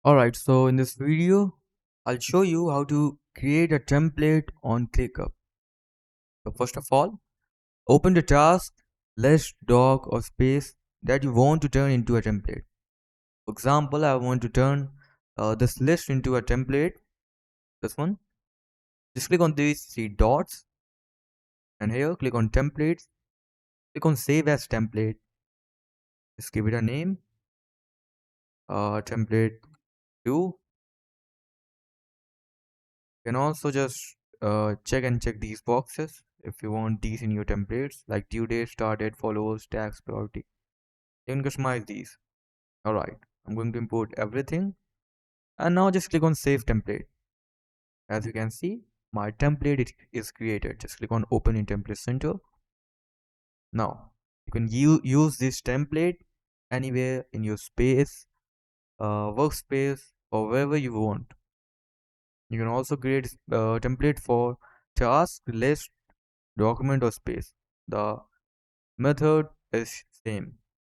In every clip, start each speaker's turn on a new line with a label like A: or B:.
A: Alright, so in this video, I'll show you how to create a template on ClickUp. So first of all, open the task, list, doc or space that you want to turn into a template. For example, I want to turn this list into a template, this one. Just click on these three dots and here click on templates, click on save as template. Just give it a name, template 2. You can also just check these boxes if you want these in your templates like due date, start date, follows, tax, priority. You can customize these. Alright, I'm going to import everything and now just click on save template. As you can see, my template is created. Just click on open in template center. Now you can use this template anywhere in your space, workspace or wherever you want. You can also create a template for task, list, document or space. The method is same.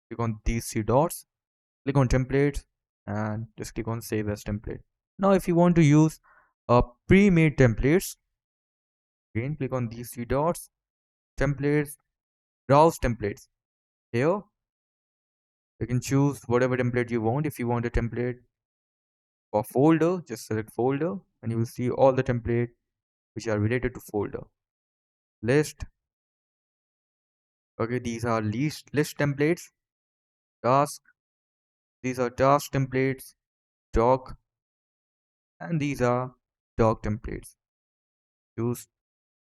A: Click on these three dots, click on templates and just click on save as template. Now if you want to use pre-made templates, again click on these three dots, templates, browse templates. Here you can choose whatever template you want. If you want a template for folder, just select folder and you will see all the templates which are related to folder. List, okay, these are list templates. Task, these are task templates. Doc, and these are doc templates. Choose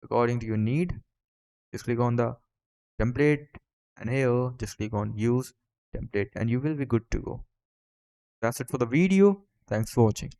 A: according to your need. Just click on the template and here just click on use template and you will be good to go. That's it for the video. Thanks for watching.